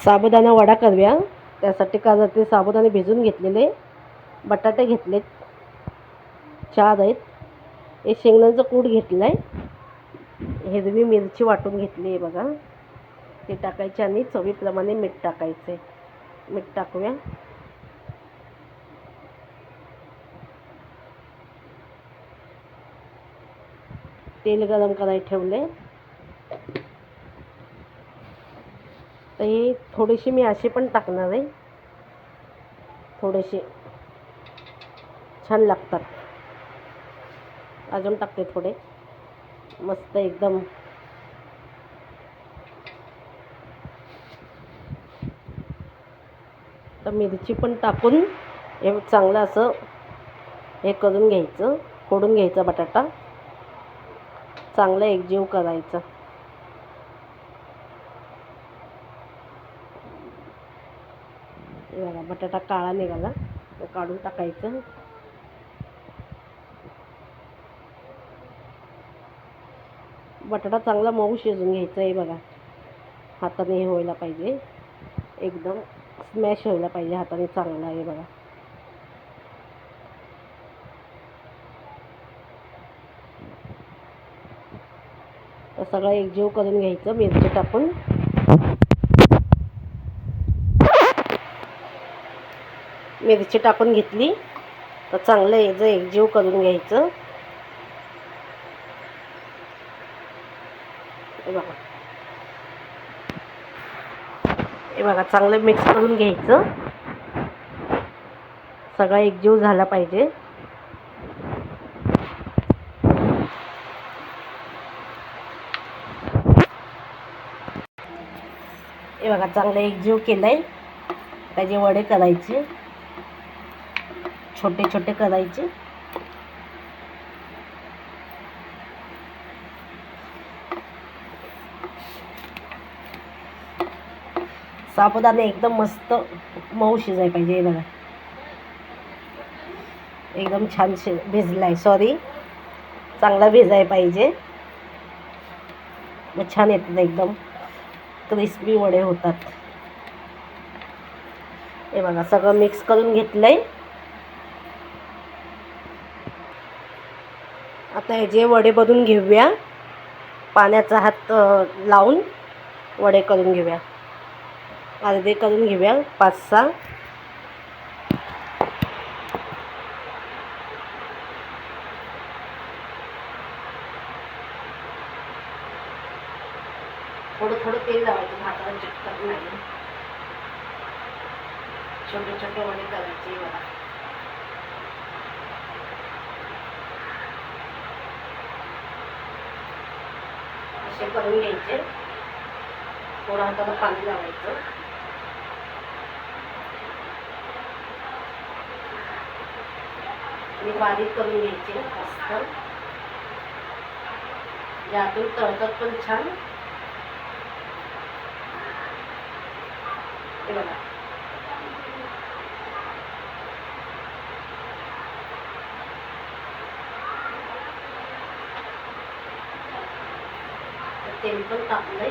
साबुदाणा वडा करूया. त्यासाठी काय जाते, साबुदाणे भिजून घेतलेले, बटाटे घेतलेत 4 आहेत, एक शेंगदाण्याचं कूट घेतलं आहे, हिरवी मिरची वाटून घेतली आहे बघा, ते टाकायचे आणि चवीप्रमाणे मीठ टाकायचं आहे. मीठ टाकूया. तेल गरम करायला ठेवले. तर हे थोडेसे मी असे पण टाकणार आहे, थोडेसे छान लागतात. अजून टाकते थोडे, मस्त एकदम. तर मिरची पण टाकून हे चांगलं असं हे करून घ्यायचं, फोडून घ्यायचा बटाटा, चांगलं एकजीव करायचं. बघा बटाटा काळा निघाला, तो काढून टाकायचं. बटाटा चांगला मऊ शिजून घ्यायचा आहे बघा, हाताने हे व्हायला पाहिजे, एकदम स्मॅश व्हायला पाहिजे हाताने चांगला आहे बघा. तर सगळं एकजीव करून घ्यायचं. मिरची टाकून मिरची टाकून घेतली तर चांगलं याचं एकजीव करून घ्यायचं. हे बघा चांगलं मिक्स करून घ्यायचं, सगळा एकजीव झाला पाहिजे. हे बघा चांगलं एकजीव केलंय. त्याचे वडे करायचे, छोटे छोटे करायचे. साबुदाणा एकदम मस्त मऊ शिजायला पाहिजे. हे बघा एकदम छान भिजलाय, सॉरी चांगला भिजायला पाहिजे, मग छान येतात, एकदम क्रिस्पी वडे होतात. हे बघा सगळं मिक्स करून घेतलंय. आता हे जे वडे बनवून घेऊया, पाण्याचा हात लावून वडे करून घेऊया. अर्धे करून घेऊया, 5-6. थोडं थोडं तेल लावायचं, हाताला चिकटत नाही. छोटे छोटे वडे करायचे बघा. असे करून घ्यायचे. थोडं हाताला पाणी लावायचं. आणि बारीक करून घ्यायचे मस्त, यातून तळतात पण छान. हे बघा तेल पण टाकलंय.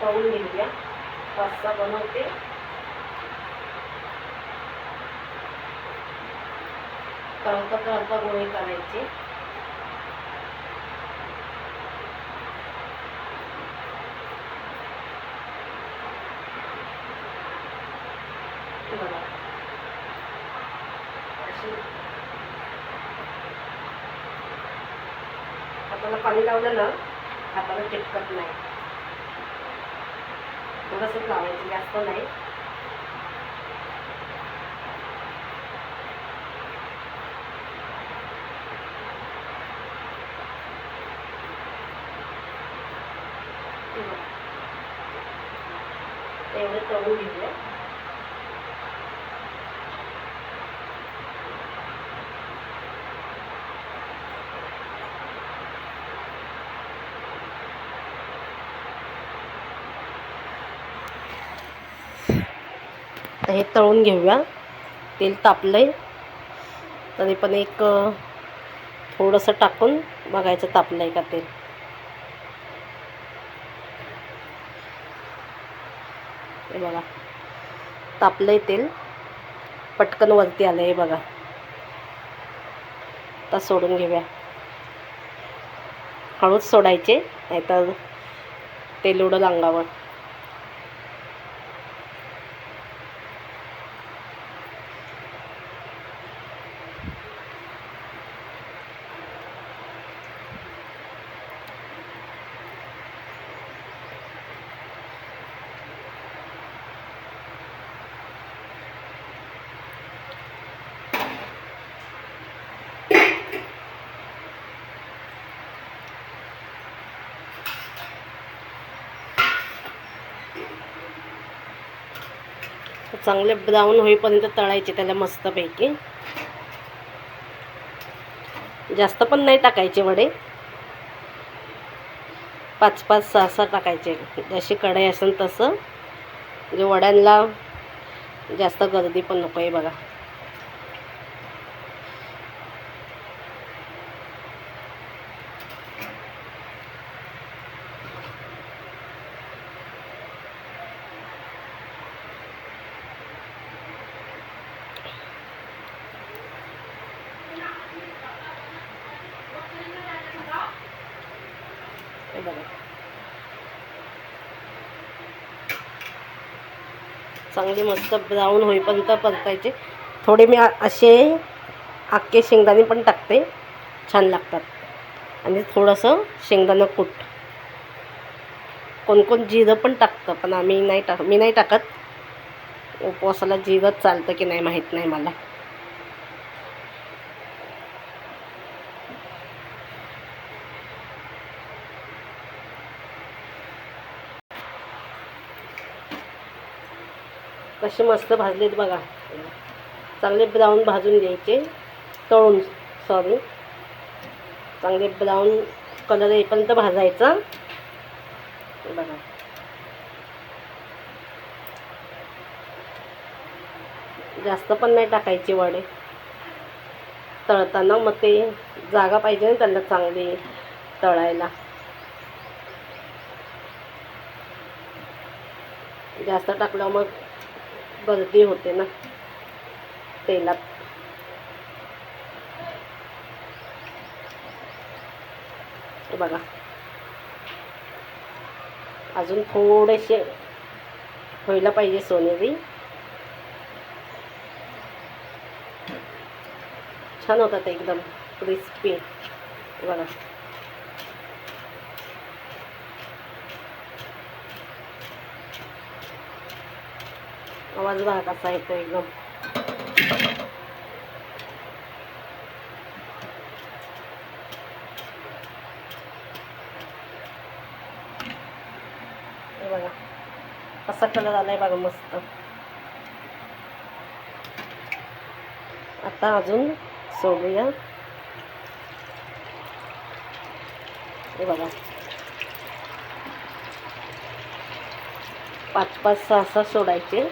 तळून घेऊया. 5-6 बनवते. तळता तळता गोळे करायचे. बघा अशी हाताला पाणी लावलं ना, हाताला चिटकत नाही. थोडंसंच लावायचं, जास्त नाही. एवढं तळून घेऊया. आता हे तळून घेऊया. तेल तापलंय, तरी पण एक थोडंसं टाकून बघायचं तापलंय का तेल. हे बघा तापलंय तेल, पटकन वरती आलं आहे बघा. आता सोडून घेऊया. हळूच सोडायचे, नाहीतर तेल उडल अंगावर. चांगले ब्राऊन होईपर्यंत तळायचे त्याला मस्तपैकी. जास्त पण नाही टाकायचे वडे, 5-5, 6-6 टाकायचे, जशी कढई असेल तसं. म्हणजे वड्यांना जास्त गर्दी पण नको आहे बघा. बघा चांगले मस्त ब्राऊन होईपर्यंत परतायचे. थोडे मी असे अख्खे शेंगदाणे पण टाकते, छान लागतात. आणि थोडंसं शेंगदाणं कूट, कोण जिरं पण टाकतं, पण मी नाही टाकत. उपवासाला जिरं चालतं की नाही माहीत नाही मला. कसे मस्त भाजलेत बघा. चांगले ब्राऊन भाजून घ्यायचे, तळून सॉरी चांगले ब्राऊन कलर येईपर्यंत भाजायचा. बघा जास्त पण नाही टाकायचे वडे तळताना, मग ते जागा पाहिजे ना त्यांना चांगली तळायला. जास्त टाकलं मग गर्दी होते ना तेलात. बघा अजून थोडेसे व्हायला पाहिजे सोनेरी. छान होतात एकदम क्रिस्पी. बघा आवाज बघा कसा येतो एकदम. हे बघा कसा कलर आलाय बघा मस्त. आता अजून सोडूया. हे बघा 5-5, 6-6 सोडायचे.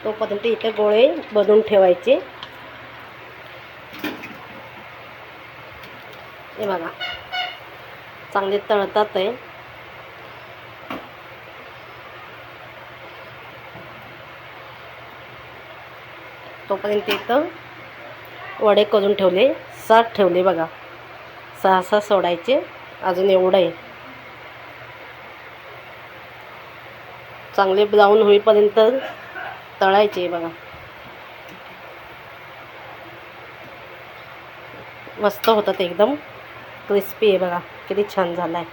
तोपर्यंत इथे गोळे बनवून ठेवायचे. हे बघा चांगले तळतात आहे. तोपर्यंत इथं वडे करून ठेवले, 7 ठेवले बघा. 6-6 सोडायचे. अजून एवढं आहे. चांगले ब्राऊन होईपर्यंत तळायचे बघा. मस्त होतात एकदम क्रिस्पी आहे बघा, किती छान झालाय.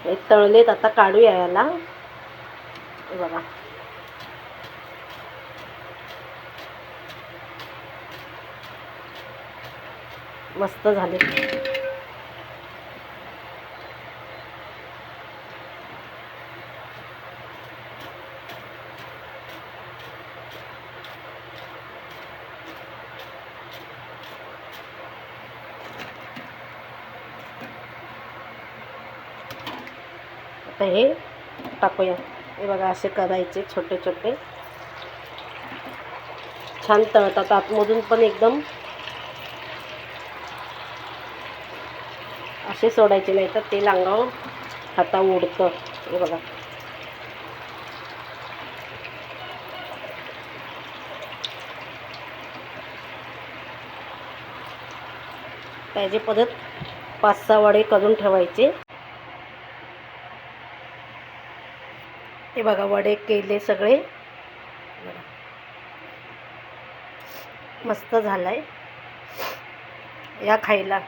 हे तळलेत, आता काढूया याला. बघा मस्त झाले. आता हे टाकूया. हे बघा असे करायचे छोटे छोटे, छान तळतात आतमधून पण एकदम. असे सोडायचे नाही तर तेल अंगावर हातावर उडतं. हे बघा त्याचे परत 5-6 वडे करून ठेवायचे. हे बघा वडे केले सगळे. मस्त झालाय, या खायला.